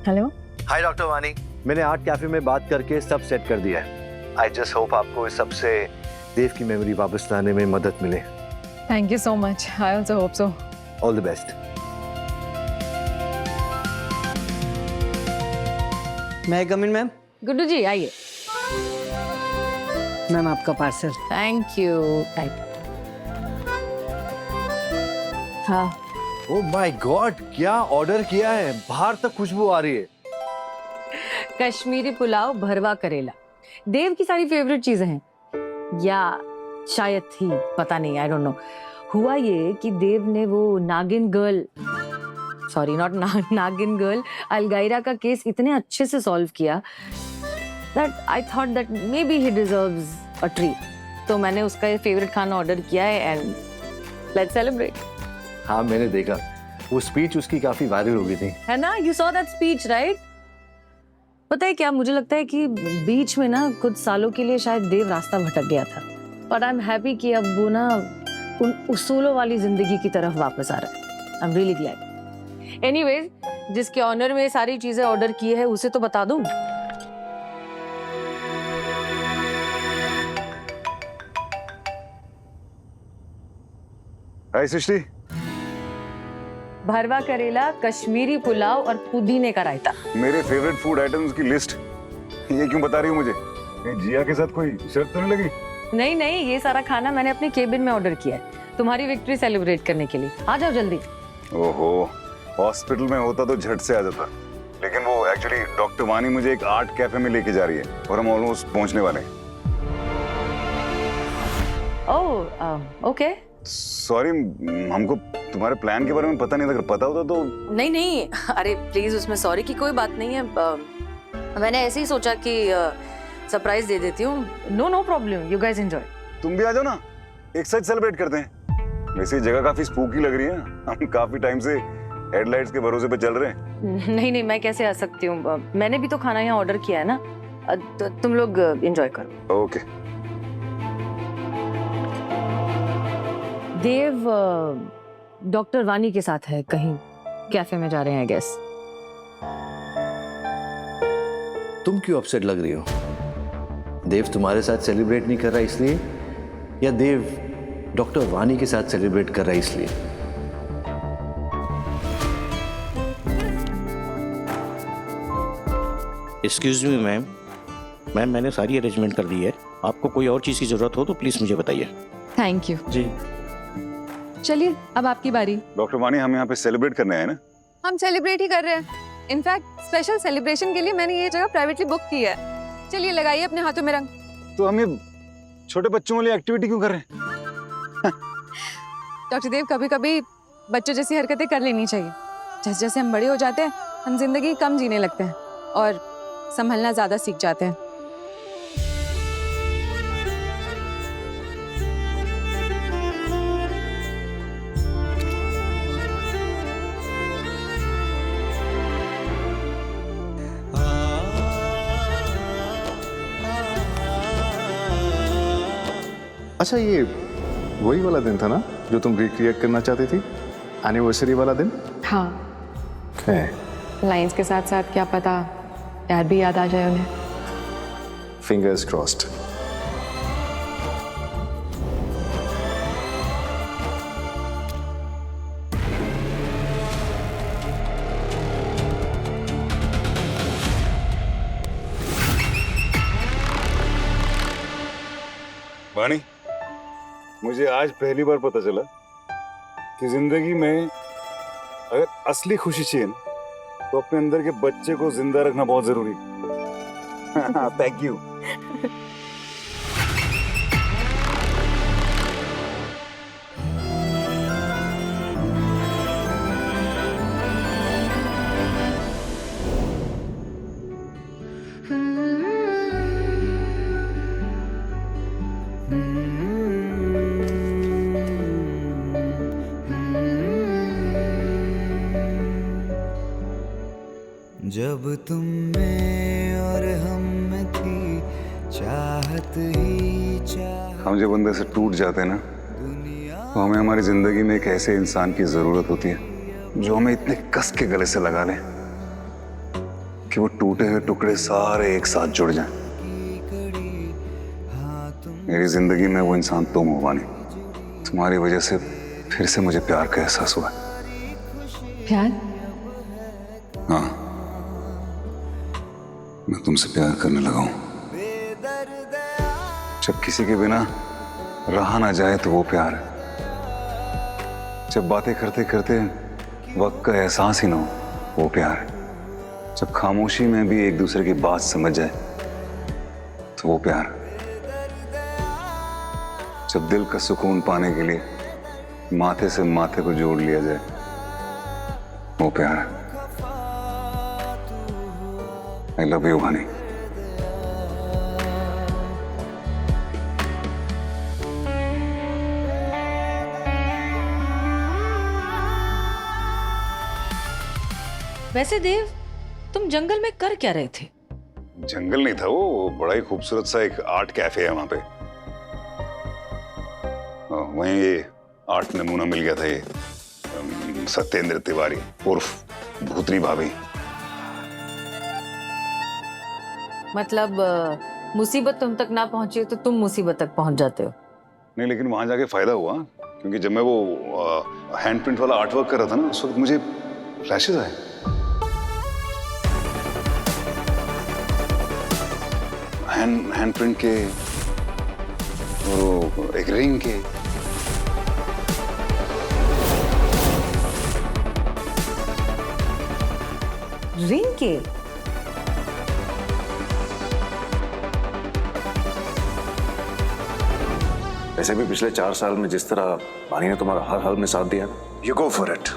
Hello. हाय doctor वानी, मैंने art cafe में बात करके सब सेट कर दिया है। आई जस्ट होप आपको इस सबसे देव की मेमोरी वापस लाने में मदद मिले। Thank you so much. I also hope so. All the best. मैं कम इन मैम? गुड्डू जी आइए। मैम आपका पार्सल। Thank you. हाँ ओह माय गॉड, क्या ऑर्डर किया है? बाहर तक खुशबू आ रही है। कश्मीरी पुलाव, भरवा करेला, देव की सारी फेवरेट चीजें हैं, या शायद थी, पता नहीं, आई डोंट नो। हुआ ये कि देव ने वो नागिन गर्ल, सॉरी नॉट नागिन गर्ल, अलगायरा का केस इतने अच्छे से सॉल्व किया that I thought that maybe he deserves a treat. तो मैंने उसका ये फेवरेट खाना ऑर्डर किया है and let's celebrate. हाँ मैंने देखा, वो स्पीच उसकी काफी वायरल हो गई थी। है ना? You saw that speech, right? पता है क्या, मुझे लगता है कि बीच में ना कुछ सालों के लिए शायद देव रास्ता भटक गया था, पर आई एम हैप्पी कि अब वो ना उन उसूलों वाली जिंदगी की तरफ वापस आ रहा है। I am really glad. Anyways, जिसके ऑनर में सारी चीजें ऑर्डर की है उसे तो बता दूं। हाय सृष्टि। भरवा करेला, कश्मीरी पुलाव और पुदीने का रायता। मेरे फेवरेट फूड आइटम्स की लिस्ट ये क्यों बता रही हो मुझे? कहीं जिया के साथ कोई शर्त तो नहीं लगी? नहीं नहीं, ये सारा खाना मैंने अपने केबिन में ऑर्डर किया है तुम्हारी विक्ट्री सेलिब्रेट करने के लिए। आ जाओ जल्दी। ओहो, हॉस्पिटल में होता तो झट से आ जाता, लेकिन वो एक्चुअली डॉक्टर वानी मुझे एक आर्ट कैफे में लेके जा रही है और हम ऑलमोस्ट पहुंचने वाले हैं। Oh okay. सॉरी, हमको तुम्हारे प्लान के बारे में पता नहीं था, अगर पता होता तो। नहीं नहीं, अरे प्लीज उसमें सॉरी की कोई बात नहीं है। मैंने ऐसे ही सोचा कि सरप्राइज दे देती हूँ। No no problem, you guys enjoy. तुम भी आ जाओ ना, एक साथ सेलिब्रेट करते हैं। वैसे ये जगह काफी स्पूकी लग रही है, हम काफी टाइम से हेडलाइट्स के भरोसे पे चल रहे हैं। नहीं नहीं, मैं कैसे आ सकती हूँ, मैंने भी तो खाना यहाँ ऑर्डर किया है ना। तुम लोग एंजॉय करो। ओके। देव डॉक्टर वानी के साथ है, कहीं कैफे में जा रहे हैं आई गेस। तुम क्यों अपसेट लग रही हो? देव तुम्हारे साथ सेलिब्रेट नहीं कर रहा इसलिए, या देव डॉक्टर वानी के साथ सेलिब्रेट कर रहा है इसलिए? एक्सक्यूज मी मैम, मैंने सारी अरेंजमेंट कर दी है। आपको कोई और चीज़ की ज़रूरत हो तो प्लीज़ मुझे बताइए। थैंक यू जी। चलिए अब आपकी बारी। डॉक्टर वानी, हम यहाँ पे सेलिब्रेट करने आए ना? हम सेलिब्रेट ही कर रहे हैं। इनफैक्ट स्पेशल सेलिब्रेशन के लिए मैंने ये जगह प्राइवेटली बुक की है। चलिए लगाइए अपने हाथों में रंग। तो हम ये छोटे बच्चों वाली एक्टिविटी क्यों कर रहे हैं? डॉक्टर देव, कभी कभी बच्चों जैसी हरकतें कर लेनी चाहिए। जैसे जैसे हम बड़े हो जाते हैं, हम जिंदगी कम जीने लगते हैं और संभलना ज्यादा सीख जाते हैं। अच्छा, ये वही वाला दिन था ना जो तुम रिक्रिएट करना चाहती थी, एनिवर्सरी वाला दिन? हाँ, है। लाइंस के साथ साथ क्या पता यार भी याद आ जाए उन्हें। Fingers crossed. वानी, मुझे आज पहली बार पता चला कि जिंदगी में अगर असली खुशी चाहिए तो अपने अंदर के बच्चे को जिंदा रखना बहुत जरूरी है। Thank you. जब तुम में और हम में थी चाहत ही चाहत। हम जब अंदर से टूट जाते हैं ना, तो हमें हमारी जिंदगी में एक ऐसे इंसान की जरूरत होती है जो हमें इतने कस के गले से लगा ले कि वो टूटे हुए टुकड़े सारे एक साथ जुड़ जाएं। मेरी जिंदगी में वो इंसान तुम हो वानी। तुम्हारी वजह से फिर से मुझे प्यार का एहसास हुआ। प्यार? हाँ, मैं तुमसे प्यार करने लगा हूं। जब किसी के बिना रहा ना जाए तो वो प्यार है। जब बातें करते करते वक्त का एहसास ही ना हो वो प्यार है। जब खामोशी में भी एक दूसरे की बात समझ जाए तो वो प्यार है। जब दिल का सुकून पाने के लिए माथे से माथे को जोड़ लिया जाए वो प्यार है। I love you Honey. वैसे देव, तुम जंगल में कर क्या रहे थे? जंगल नहीं था वो, बड़ा ही खूबसूरत सा एक आर्ट कैफे है वहां पे। वहीं ये आर्ट नमूना मिल गया था, ये सत्येंद्र तिवारी उर्फ भूतनी भाभी। मतलब मुसीबत तुम तक ना पहुंची तो तुम मुसीबत तक पहुंच जाते हो। नहीं, लेकिन वहां जाके फायदा हुआ, क्योंकि जब मैं वो हैंड प्रिंट वाला आर्ट वर्क कर रहा था ना, उस वक्त मुझे फ्लैशेस आए। हैंड प्रिंट के और एक रिंग के। रिंग के? वैसे भी पिछले 4 साल में जिस तरह वानी ने तुम्हारा हर हाल में साथ दिया, you go for it.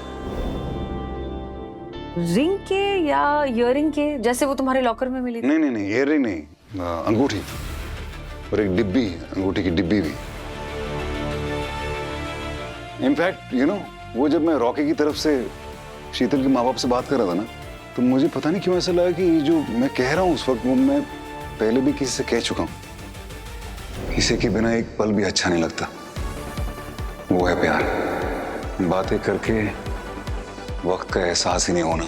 Ring के या इयररिंग के, जैसे वो तुम्हारे लॉकर में मिली थी? नहीं नहीं नहीं, इयररिंग नहीं, अंगूठी और एक डिब्बी, अंगूठी की डिब्बी भी। इनफैक्ट यू नो, वो जब मैं रॉकी की तरफ से शीतल के माँ बाप से बात कर रहा था ना, तो मुझे पता नहीं क्यों ऐसा लगा कि ये जो मैं कह रहा हूँ उस वक्त वो मैं पहले भी किसी से कह चुका हूँ। किसी के बिना एक पल भी अच्छा नहीं लगता, वो है प्यार। बातें करके वक्त का एहसास ही नहीं होना,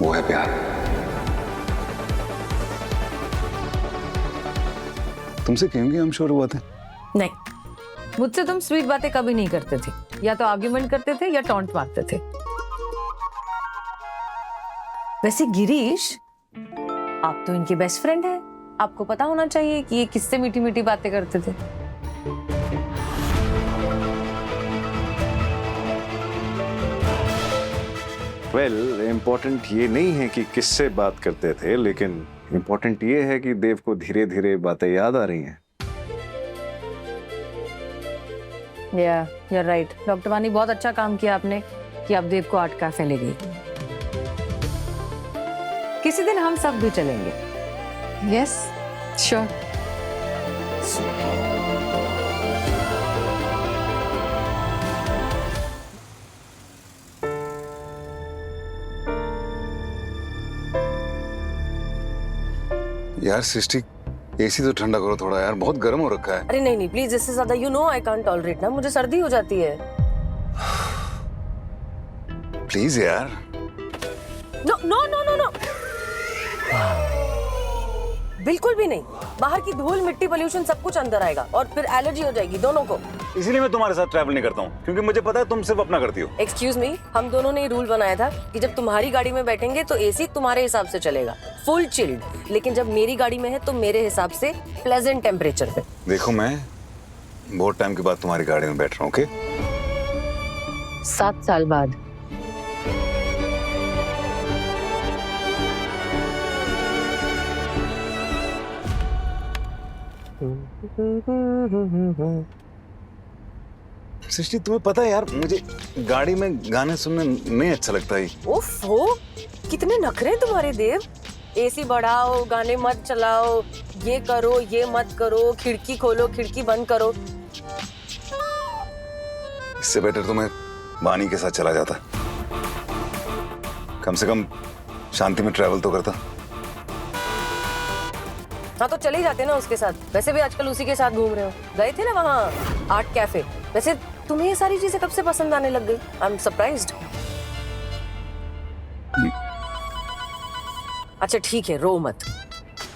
वो है प्यार। तुमसे कहूंगी हम श्योर बातें? नहीं, मुझसे तुम स्वीट बातें कभी नहीं करते थे। या तो आर्ग्यूमेंट करते थे या टॉन्ट मारते थे। वैसे गिरीश, आप तो इनके बेस्ट फ्रेंड हैं। आपको पता होना चाहिए कि ये किससे मीठी मीठी बातें करते थे। वेल, इम्पोर्टेंट ये नहीं है कि किससे बात करते थे, लेकिन इम्पोर्टेंट ये है कि देव को धीरे धीरे बातें याद आ रही हैं। You are right. डॉक्टर वानी, बहुत अच्छा काम किया आपने कि आप देव को आर्ट कैफे ले गई। किसी दिन हम सब भी चलेंगे। Yes, sure. यार सृष्टि, एसी तो ठंडा करो थोड़ा यार, बहुत गर्म हो रखा है। अरे नहीं नहीं प्लीज, इससे ज्यादा you know I can't tolerate ना, मुझे सर्दी हो जाती है। प्लीज यार। No no no no no, बिल्कुल भी नहीं। बाहर की धूल, मिट्टी, पोल्यूशन सब कुछ अंदर आएगा और फिर एलर्जी हो जाएगी दोनों को। इसीलिए मैं तुम्हारे साथ ट्रैवल नहीं करता हूँ, क्योंकि मुझे पता है तुम सिर्फ अपना करती हो। एक्सक्यूज मी, हम दोनों ने रूल बनाया था कि जब तुम्हारी गाड़ी में बैठेंगे तो एसी तुम्हारे हिसाब से चलेगा, फुल चिल्ड। लेकिन जब मेरी गाड़ी में है तो मेरे हिसाब से प्लेजेंट टेम्परेचर पे। देखो, मैं बहुत टाइम के बाद तुम्हारी गाड़ी में बैठ रहा हूँ। ओके? 7 साल बाद। सृष्टि, तुम्हें पता है यार, मुझे गाड़ी में गाने सुनना नहीं अच्छा लगता ही। उफ हो, कितने नखरे तुम्हारे देव। एसी बढ़ाओ, गाने मत चलाओ, ये करो, ये मत करो, खिड़की खोलो, खिड़की बंद करो। इससे बेटर तो मैं वानी के साथ चला जाता, कम से कम शांति में ट्रैवल तो करता। हाँ तो चले जाते ना उसके साथ। वैसे भी आजकल उसी के साथ घूम रहे हो। गए थे ना वहाँ आर्ट कैफे। वैसे तुम्हें ये सारी चीजें कब से पसंद आने लग गई? I am surprised. अच्छा ठीक है, रो मत,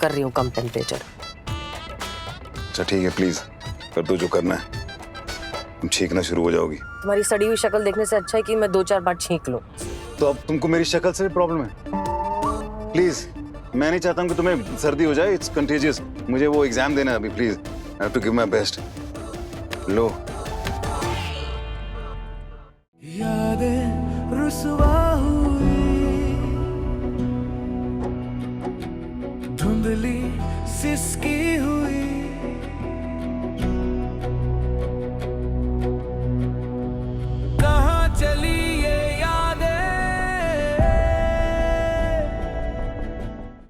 कर रही हूँ कम टेम्परेचर। अच्छा ठीक है, प्लीज कर दो जो करना है, तुम छींकना शुरू हो जाओगी। तुम्हारी सड़ी हुई शक्ल देखने से अच्छा है कि मैं 2-4 बार छींक लूं। तो अब तुमको मेरी शक्ल से भी प्रॉब्लम है? प्लीज, मैं नहीं चाहता हूँ कि तुम्हें सर्दी हो जाए, इट्स कंटेजियस। मुझे वो एग्जाम देना है अभी, please I have to give my best. लो यादें